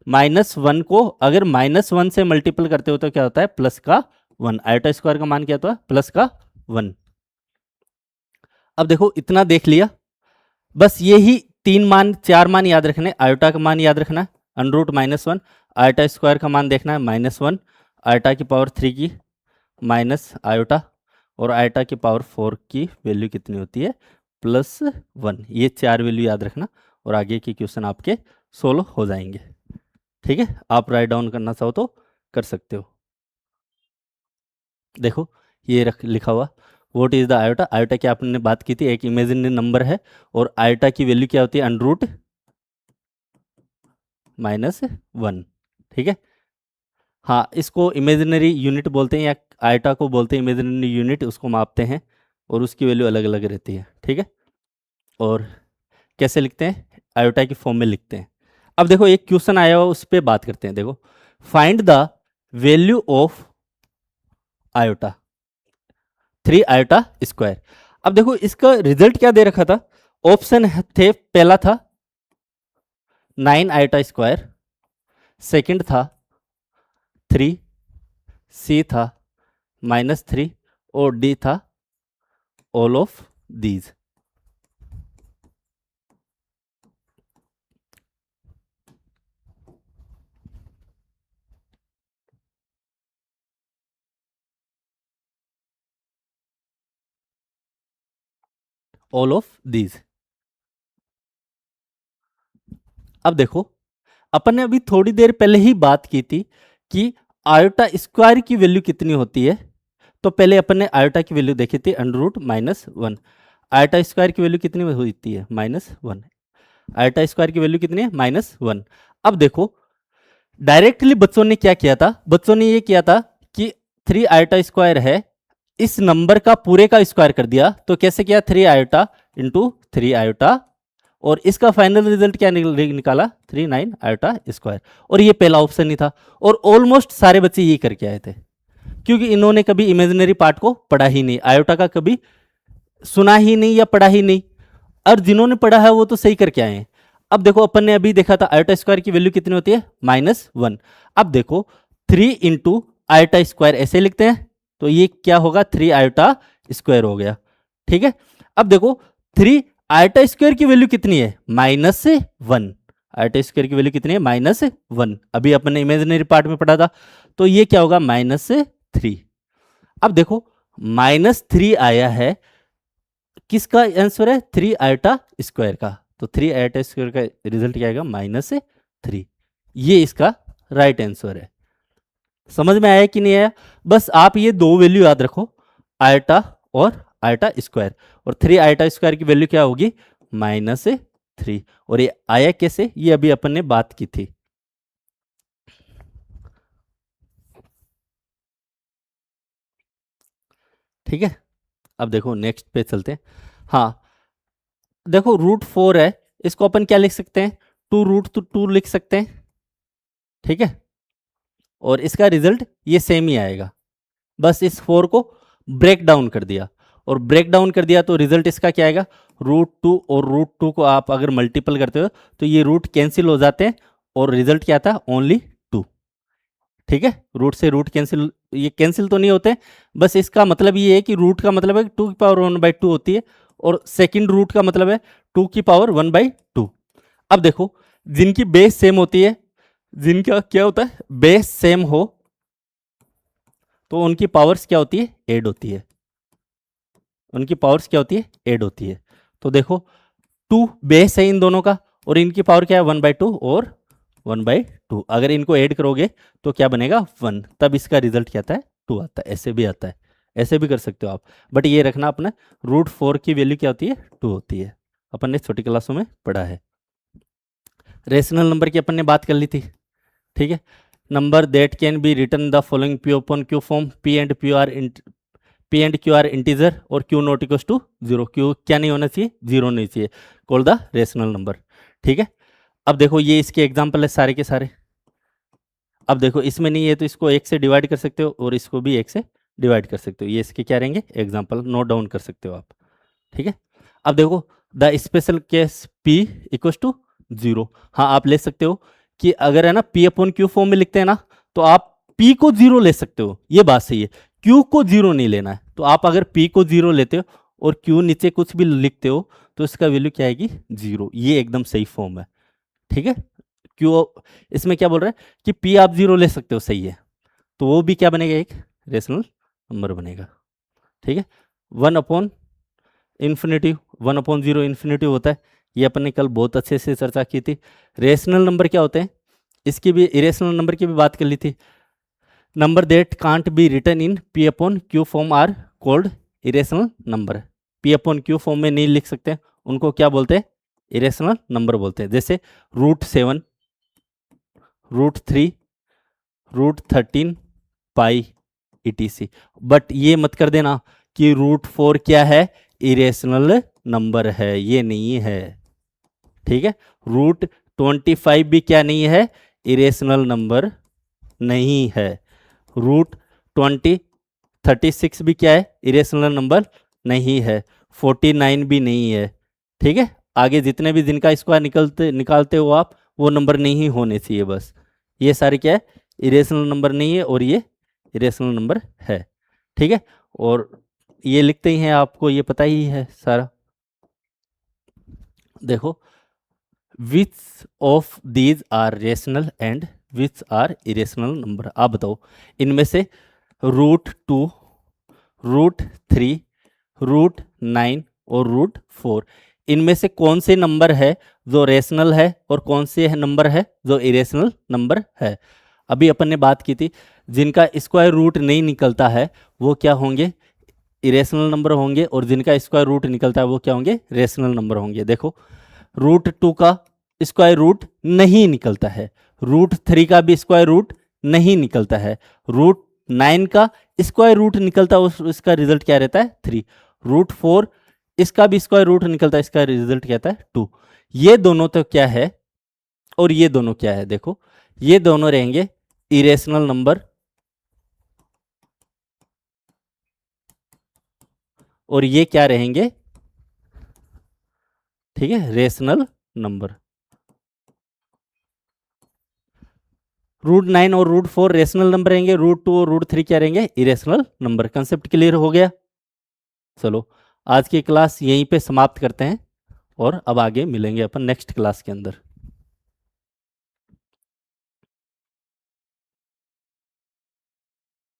-1 को अगर -1 से मल्टीपल करते हो तो क्या होता है प्लस का 1। आयोटा स्क्वायर का मान क्या होता है प्लस का 1। अब देखो इतना देख लिया, बस यही 4 मान याद रखने, आयोटा का मान याद रखना है अंडर रूट -1, आयोटा स्क्वायर का मान देखना है -1, आयोटा की पावर 3 की माइनस आयोटा, और आयोटा की पावर 4 की वैल्यू कितनी होती है +1। ये 4 वैल्यू याद रखना और आगे के क्वेश्चन आपके सोल्व हो जाएंगे। ठीक है, आप राइट डाउन करना चाहो तो कर सकते हो। देखो ये लिखा हुआ what is the iota, iota की आपने बात की थी, एक इमेजिनरी नंबर है, और आयोटा की वैल्यू क्या होती है अंडर रूट -1। ठीक है, हाँ इसको इमेजिनरी यूनिट बोलते हैं, या आयोटा को बोलते हैं इमेजिनरी यूनिट, उसको मापते हैं और उसकी वैल्यू अलग अलग रहती है। ठीक है, और कैसे लिखते हैं आयोटा की फॉर्म में लिखते हैं। अब देखो एक क्वेश्चन आया हुआ उस पर बात करते हैं। देखो find the value of iota 3 iota square. अब देखो इसका रिजल्ट क्या दे रखा था, ऑप्शन थे, पहला था 9 आयोटा स्क्वायर, सेकंड था 3, सी था -3, और डी था all of these. All of these. अब देखो अपन ने अभी थोड़ी देर पहले ही बात की थी कि आयोटा स्क्वायर की वैल्यू कितनी होती है, तो पहले अपन ने आयोटा की वैल्यू देखी थी अंडर रूट -1। आयोटा स्क्वायर की वैल्यू कितनी होती है -1। आयोटा स्क्वायर की वैल्यू कितनी है -1। अब देखो डायरेक्टली बच्चों ने क्या किया था, बच्चों ने ये किया था कि 3 आयोटा स्क्वायर है, इस नंबर का पूरे का स्क्वायर कर दिया। तो कैसे किया 3 आयोटा इंटू 3 आयोटा, और इसका फाइनल रिजल्ट क्या निकाला 39 आयोटा स्क्वायर, और ये पहला ऑप्शन ही था। और ऑलमोस्ट सारे बच्चे ये करके आए थे, क्योंकि इन्होंने कभी इमेजिनरी पार्ट को पढ़ा ही नहीं, आयोटा का कभी सुना ही नहीं या पढ़ा ही नहीं, और जिन्होंने पढ़ा है वो तो सही करके आए हैं। अब देखो अपन ने अभी देखा था आयोटा स्क्वायर की वैल्यू कितनी होती है -1। अब देखो 3 इंटू आयोटा स्क्वायर ऐसे लिखते हैं, तो ये क्या होगा 3 आयोटा स्क्वायर हो गया। ठीक है, अब देखो 3 आयोटा स्क्वायर की वैल्यू कितनी है -1। आयोटा स्क्वायर की वैल्यू कितनी है -1, अभी अपन ने इमेजिनरी पार्ट में पढ़ा था, तो ये क्या होगा -3। अब देखो -3 आया है, किसका आंसर है 3 आयोटा स्क्वायर का, तो 3 आयोटा स्क्वायर का रिजल्ट क्या आएगा -3। ये इसका राइट आंसर है। समझ में आया कि नहीं आया, बस आप ये दो वैल्यू याद रखो, आयोटा और आयोटा स्क्वायर, और 3 आयोटा स्क्वायर की वैल्यू क्या होगी -3। और ये आया कैसे, ये अभी अपन ने बात की थी। ठीक है, अब देखो नेक्स्ट पे चलते हैं। हाँ देखो √4 है, इसको अपन क्या लिख सकते हैं 2√2 लिख सकते हैं। ठीक है, और इसका रिजल्ट ये सेम ही आएगा, बस इस 4 को ब्रेक डाउन कर दिया, और ब्रेक डाउन कर दिया तो रिजल्ट इसका क्या आएगा √2, और √2 को आप अगर मल्टीपल करते हो तो ये रूट कैंसिल हो जाते हैं, और रिजल्ट क्या था ओनली 2। ठीक है, रूट से रूट कैंसिल, ये कैंसिल तो नहीं होते, बस इसका मतलब ये है कि रूट का मतलब है 2 की पावर 1/2 होती है, और सेकंड रूट का मतलब है 2 की पावर 1/2। अब देखो जिनकी बेस सेम होती है, जिनका क्या होता है बेस सेम हो, तो उनकी पावर्स क्या होती है, ऐड होती है, उनकी पावर्स क्या होती है, ऐड होती है। तो देखो 2 बेस है इन दोनों का, और इनकी पावर क्या है 1/2 और 1/2। अगर इनको ऐड करोगे तो क्या बनेगा 1, तब इसका रिजल्ट क्या आता है 2 आता है। ऐसे भी आता है, ऐसे भी कर सकते हो आप, बट ये रखना अपने √4 की वैल्यू क्या होती है 2 होती है। अपन ने छोटी क्लासों में पढ़ा है। रेशनल नंबर की अपन ने बात कर ली थी, ठीक है। Number that can be written the following P upon Q form, P and Q are integer और Q not equal to 0। Q क्या नहीं होना चाहिए, 0 नहीं चाहिए, कॉल द रेशनल नंबर, ठीक है। अब देखो ये इसके एग्जाम्पल है सारे के सारे। अब देखो इसमें नहीं है तो इसको 1 से डिवाइड कर सकते हो और इसको भी 1 से डिवाइड कर सकते हो। ये इसके क्या रहेंगे एग्जाम्पल, नोट डाउन कर सकते हो आप, ठीक है। अब देखो the special case P equal to 0। हाँ आप ले सकते हो कि अगर है ना P अपॉन Q फॉर्म में लिखते हैं ना, तो आप P को 0 ले सकते हो, ये बात सही है। Q को 0 नहीं लेना है। तो आप अगर P को 0 लेते हो और Q नीचे कुछ भी लिखते हो तो इसका वैल्यू क्या आएगी 0। ये एकदम सही फॉर्म है, ठीक है। Q इसमें क्या बोल रहा है कि P आप 0 ले सकते हो, सही है, तो वो भी क्या बनेगा, एक रेशनल नंबर बनेगा, ठीक है। 1 अपॉन इन्फिनिटिव, 1/0 इन्फिनिटिव होता है, ये अपन ने कल बहुत अच्छे से चर्चा की थी। रेशनल नंबर क्या होते हैं, इसकी भी, इरेशनल नंबर की भी बात कर ली थी। Number that can't be written in P upon Q form are called irrational number. P upon Q form में नहीं लिख सकते, उनको क्या बोलते हैं, इरेशनल नंबर बोलते हैं। जैसे √7, √3, √13, पाई etc। बट ये मत कर देना कि √4 क्या है, इरेशनल नंबर है, ये नहीं है, ठीक है। √25 भी क्या नहीं है, इरेशनल नंबर नहीं है। √36 भी क्या है, इरेशनल नंबर नहीं है। 49 भी नहीं है, ठीक है। आगे जितने भी जिनका स्क्वायर निकालते हो आप, वो नंबर नहीं होने चाहिए बस। ये सारे क्या है, इरेशनल नंबर नहीं है, और ये इरेशनल नंबर है, ठीक है। और ये लिखते ही हैं, आपको ये पता ही है सारा। देखो which of these are rational and which are irrational number, आप बताओ इनमें से √2, √3, √9 और √4, इनमें से कौन से नंबर है जो रेशनल है और कौन से नंबर है जो इरेशनल नंबर है। अभी अपन ने बात की थी, जिनका स्क्वायर रूट नहीं निकलता है वो क्या होंगे, इरेशनल नंबर होंगे, और जिनका स्क्वायर रूट निकलता है वो क्या होंगे, रेशनल नंबर होंगे। देखो √2 का स्क्वायर रूट नहीं निकलता है, √3 का भी स्क्वायर रूट नहीं निकलता है, √9 का स्क्वायर रूट निकलता है, इसका रिजल्ट क्या रहता है 3, √4 इसका भी स्क्वायर रूट निकलता है, इसका रिजल्ट क्या आता है 2। ये दोनों तो क्या है, और ये दोनों क्या है, देखो ये दोनों रहेंगे इरेशनल नंबर, और ये क्या रहेंगे, ठीक है, रेशनल नंबर। √9 और √4 रेशनल नंबर रहेंगे, √2 और √3 क्या रहेंगे, इरेशनल नंबर। कंसेप्ट क्लियर हो गया। चलो आज की क्लास यहीं पे समाप्त करते हैं, और अब आगे मिलेंगे अपन नेक्स्ट क्लास के अंदर।